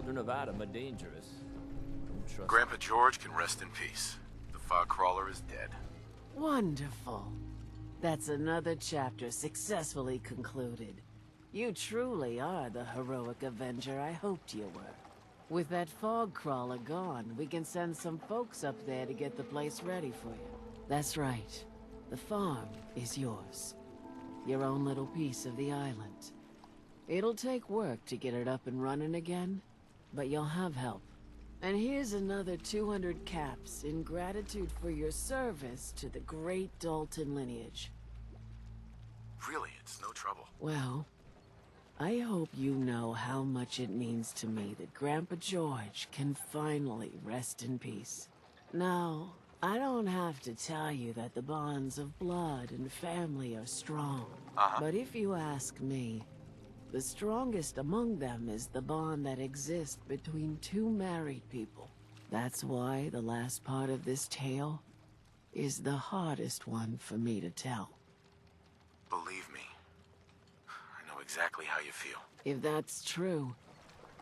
children of Adam are dangerous. Don't trust Grandpa George can rest in peace. The fog crawler is dead. Wonderful. That's another chapter successfully concluded. You truly are the heroic Avenger I hoped you were. With that fog crawler gone, we can send some folks up there to get the place ready for you. That's right. The farm is yours. Your own little piece of the island. It'll take work to get it up and running again, but you'll have help. And here's another 200 caps in gratitude for your service to the great Dalton lineage. Really, it's no trouble. Well, I hope you know how much it means to me that Grandpa George can finally rest in peace. Now, I don't have to tell you that the bonds of blood and family are strong. But if you ask me, the strongest among them is the bond that exists between two married people. That's why the last part of this tale is the hardest one for me to tell. Believe me, I know exactly how you feel. If that's true,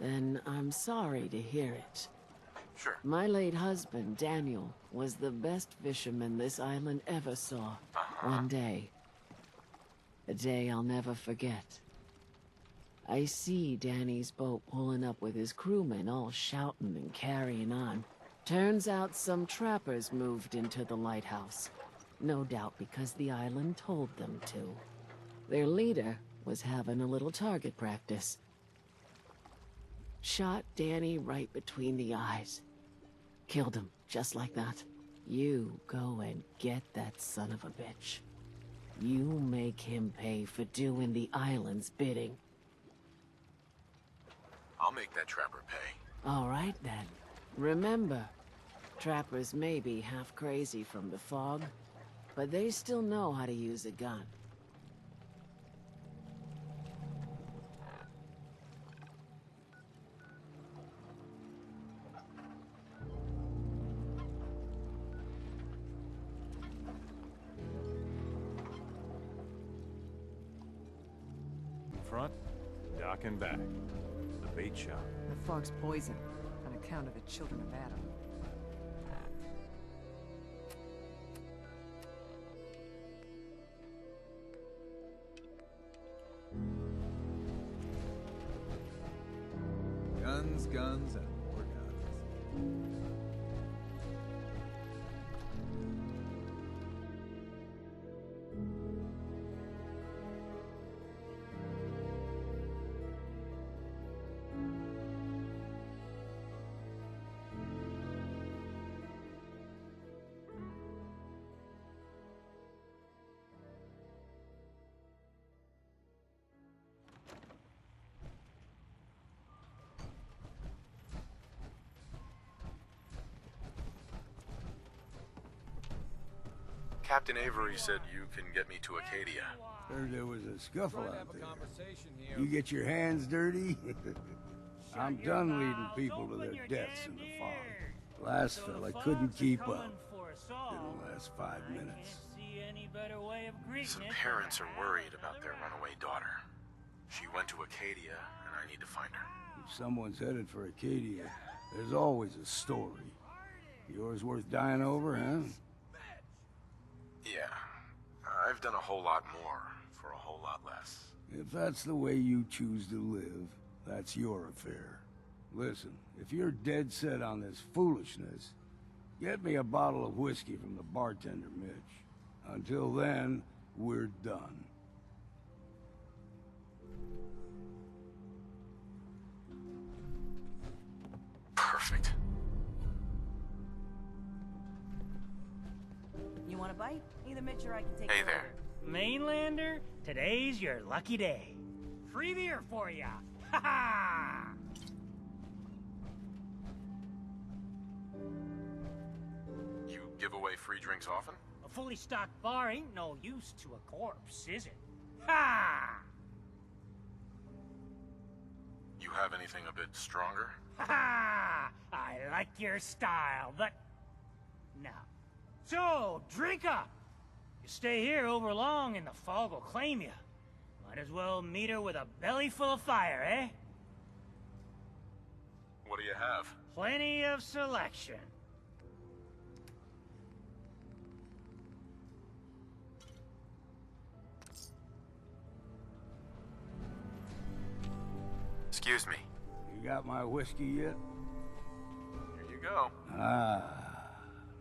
then I'm sorry to hear it. Sure. My late husband, Daniel, was the best fisherman this island ever saw. One day. A day I'll never forget. I see Danny's boat pulling up with his crewmen all shouting and carrying on. Turns out some trappers moved into the lighthouse. No doubt because the island told them to. Their leader was having a little target practice. Shot Danny right between the eyes. Killed him, just like that. You go and get that son of a bitch. You make him pay for doing the island's bidding. I'll make that trapper pay. All right, then. Remember, trappers may be half crazy from the fog, but they still know how to use a gun. Front, dock and back. The bait shop. The fog's poison, on account of the children of Adam. Guns, guns, and more guns. Captain Avery said you can get me to Arcadia. Heard there was a scuffle out there. You get your hands dirty? I'm done leading people to their deaths in the fog. Last fella couldn't keep up. Didn't last 5 minutes. Some parents are worried about their runaway daughter. She went to Arcadia, and I need to find her. If someone's headed for Arcadia, there's always a story. Yours worth dying over, huh? Yeah. I've done a whole lot more for a whole lot less. If that's the way you choose to live, that's your affair. Listen, if you're dead set on this foolishness, get me a bottle of whiskey from the bartender, Mitch. Until then, we're done. Perfect. You want a bite? Either Mitch or I can take Hey it there. Mainlander, today's your lucky day. Free beer for ya! Ha ha! You give away free drinks often? A fully stocked bar ain't no use to a corpse, is it? Ha! You have anything a bit stronger? Ha ha! I like your style, but... No. So, drink up! You stay here over long and the fog will claim you. Might as well meet her with a belly full of fire, eh? What do you have? Plenty of selection. Excuse me. You got my whiskey yet? Here you go. Ah,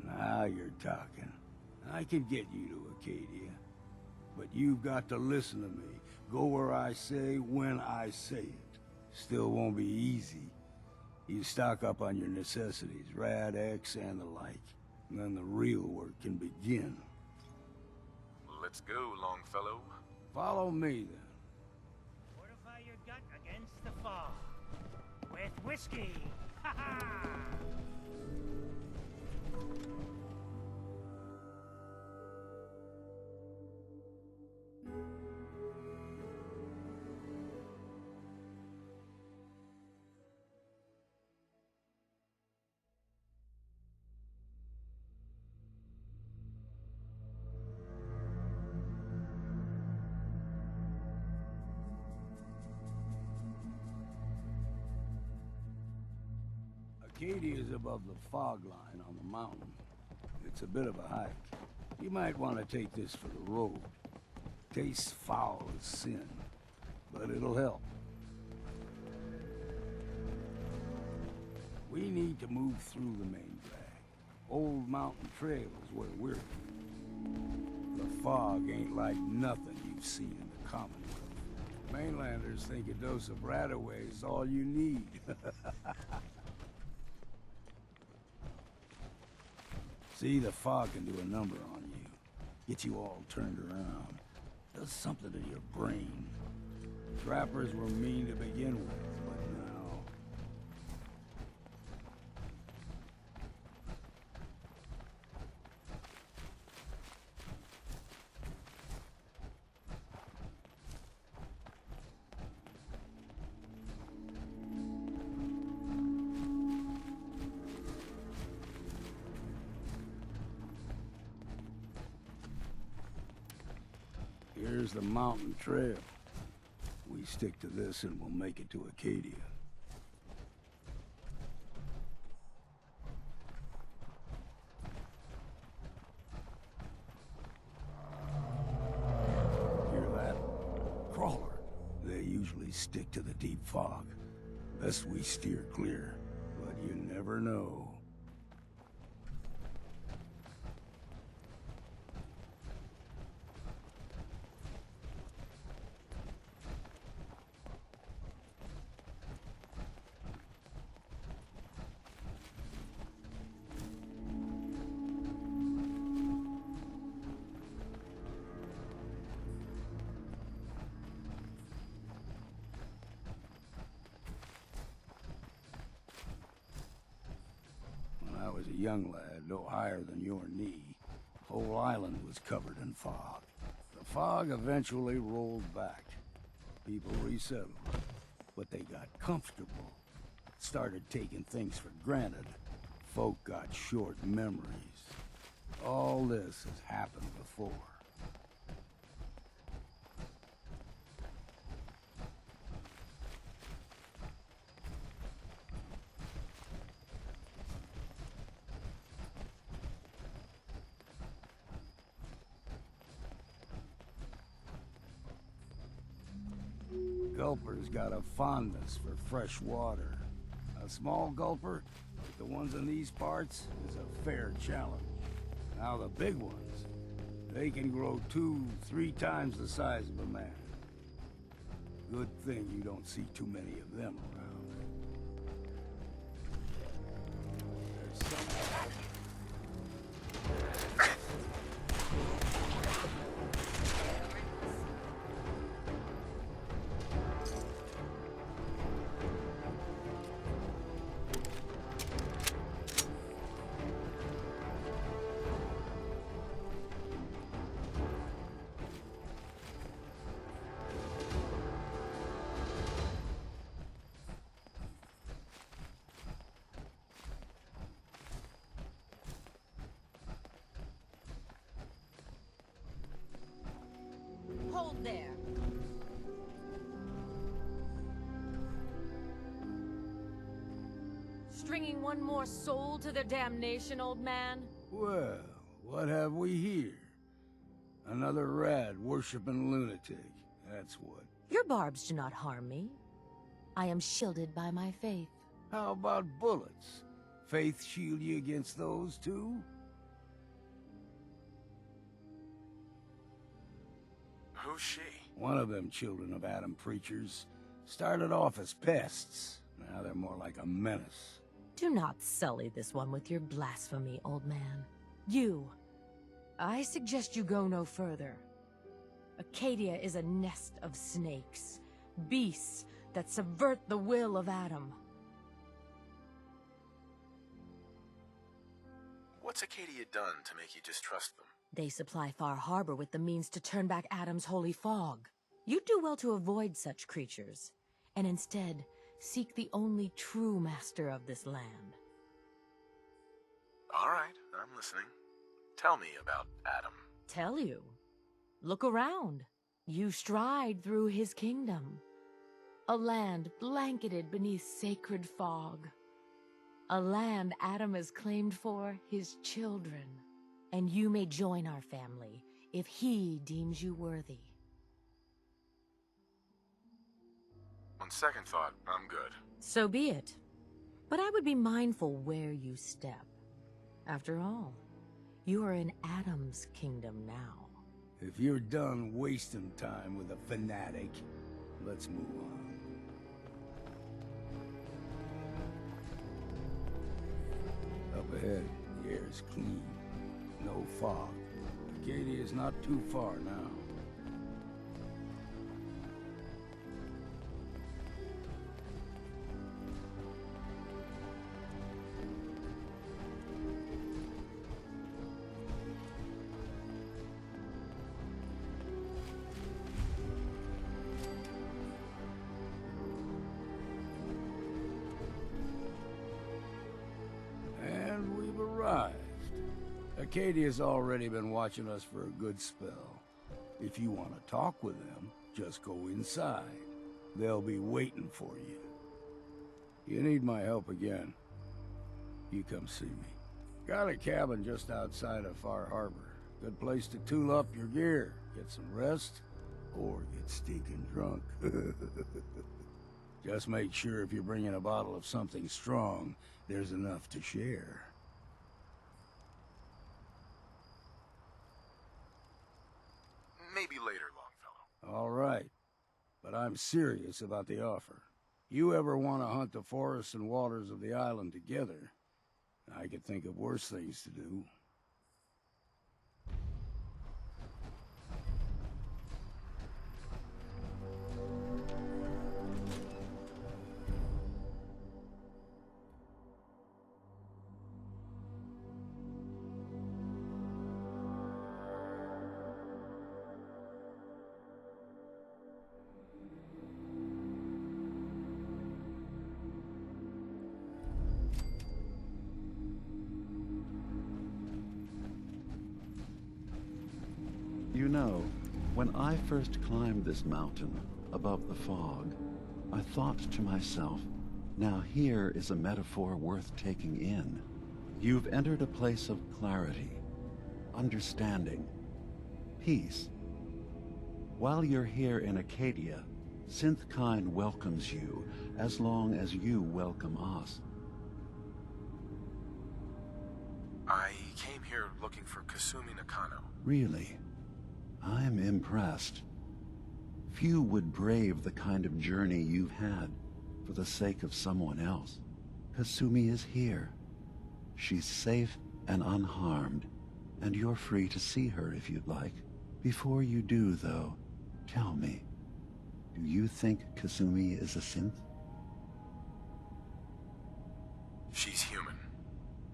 now you're talking. I can get you to Arcadia. But you've got to listen to me. Go where I say, when I say it. Still won't be easy. You stock up on your necessities, Rad X and the like. And then the real work can begin. Let's go, Longfellow. Follow me, then. Fortify your gut against the fog. With whiskey. Ha ha! Arcadia is above the fog line on the mountain. It's a bit of a hike. You might want to take this for the road. Tastes foul as sin, but it'll help. We need to move through the main drag. Old Mountain Trail is where we're. The fog ain't like nothing you've seen in the Commonwealth. Mainlanders think a dose of Radaway is all you need. See, the fog can do a number on you. Get you all turned around. Does something to your brain. Trappers were mean to begin with, but now... Here's the mountain trail. We stick to this and we'll make it to Arcadia. Hear that? Crawler. They usually stick to the deep fog. Best we steer clear, but you never know. When I was a young lad, no higher than your knee, the whole island was covered in fog. The fog eventually rolled back. People resettled, but they got comfortable. Started taking things for granted. Folk got short memories. All this has happened before. Gulper's got a fondness for fresh water. A small gulper, like the ones in these parts, is a fair challenge. Now the big ones, they can grow 2-3 times the size of a man. Good thing you don't see too many of them around. There's some... Hold there. bringing one more soul to their damnation, old man? Well, what have we here? Another rad-worshipping lunatic, that's what. Your barbs do not harm me. I am shielded by my faith. How about bullets? Faith shield you against those, too? Who's she? One of them children of Adam preachers. Started off as pests. Now they're more like a menace. Do not sully this one with your blasphemy, old man. You. I suggest you go no further. Arcadia is a nest of snakes. Beasts that subvert the will of Adam. What's Arcadia done to make you distrust them? They supply Far Harbor with the means to turn back Adam's holy fog. You do well to avoid such creatures, and instead seek the only true master of this land. All right, I'm listening. Tell me about Adam. Tell you? Look around. You stride through his kingdom. A land blanketed beneath sacred fog. A land Adam has claimed for his children. And you may join our family if he deems you worthy. On second thought, I'm good. So be it. But I would be mindful where you step. After all, you are in Adam's kingdom now. If you're done wasting time with a fanatic, let's move on. Up ahead, the air is clean. No fog. Arcadia is not too far now. And we've arrived. Arcadia's already been watching us for a good spell. If you want to talk with them, just go inside. They'll be waiting for you. You need my help again, you come see me. Got a cabin just outside of Far Harbor. Good place to tool up your gear, get some rest, or get stinking drunk. Just make sure if you're bringing a bottle of something strong, there's enough to share. Maybe later, Longfellow. All right, but I'm serious about the offer. You ever want to hunt the forests and waters of the island together, I could think of worse things to do. You know, when I first climbed this mountain above the fog, I thought to myself, now here is a metaphor worth taking in. You've entered a place of clarity, understanding, peace. While you're here in Arcadia, Synthkind welcomes you as long as you welcome us. I came here looking for Kasumi Nakano. Really? I'm impressed. Few would brave the kind of journey you've had for the sake of someone else. Kasumi is here. She's safe and unharmed, and you're free to see her if you'd like. Before you do, though, tell me, do you think Kasumi is a synth? She's human,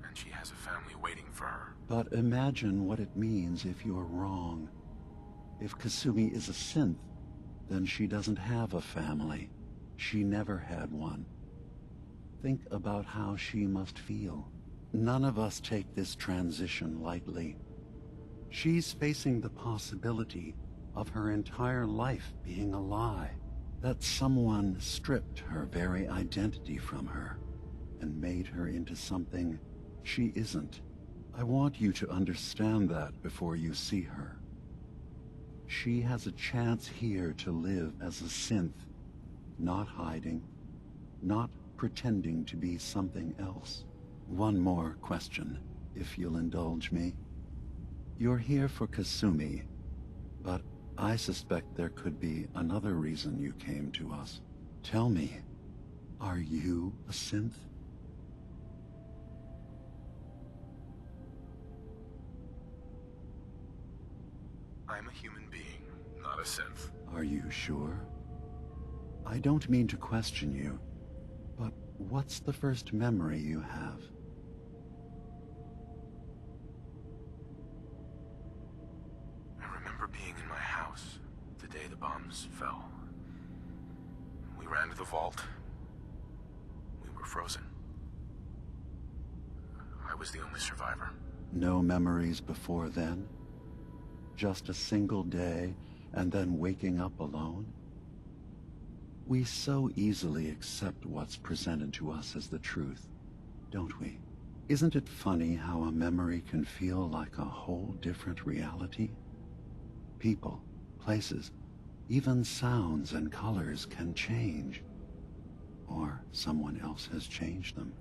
and she has a family waiting for her. But imagine what it means if you're wrong. If Kasumi is a synth, then she doesn't have a family. She never had one. Think about how she must feel. None of us take this transition lightly. She's facing the possibility of her entire life being a lie, that someone stripped her very identity from her. and made her into something she isn't. I want you to understand that before you see her. She has a chance here to live as a synth, not hiding, not pretending to be something else. One more question, if you'll indulge me. You're here for Kasumi, but I suspect there could be another reason you came to us. Tell me, are you a synth? I'm a human being, not a synth. Are you sure? I don't mean to question you, but what's the first memory you have? I remember being in my house the day the bombs fell. We ran to the vault. We were frozen. I was the only survivor. No memories before then? Just a single day, and then waking up alone? We so easily accept what's presented to us as the truth, don't we? Isn't it funny how a memory can feel like a whole different reality? People, places, even sounds and colors can change. Or someone else has changed them.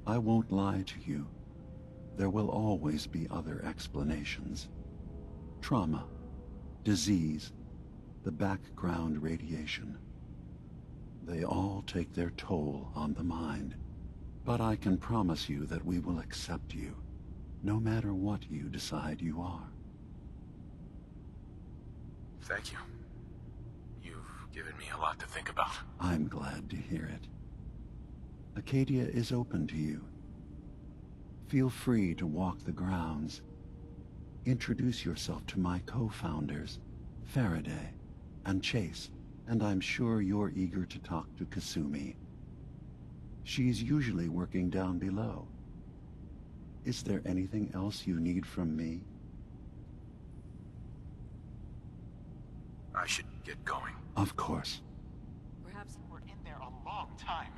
I won't lie to you. There will always be other explanations. Trauma, disease, the background radiation. They all take their toll on the mind. But I can promise you that we will accept you, no matter what you decide you are. Thank you. You've given me a lot to think about. I'm glad to hear it. Arcadia is open to you. Feel free to walk the grounds. Introduce yourself to my co-founders, Faraday and Chase, and I'm sure you're eager to talk to Kasumi. She's usually working down below. Is there anything else you need from me? I should get going. Of course. Perhaps we're in there a long time.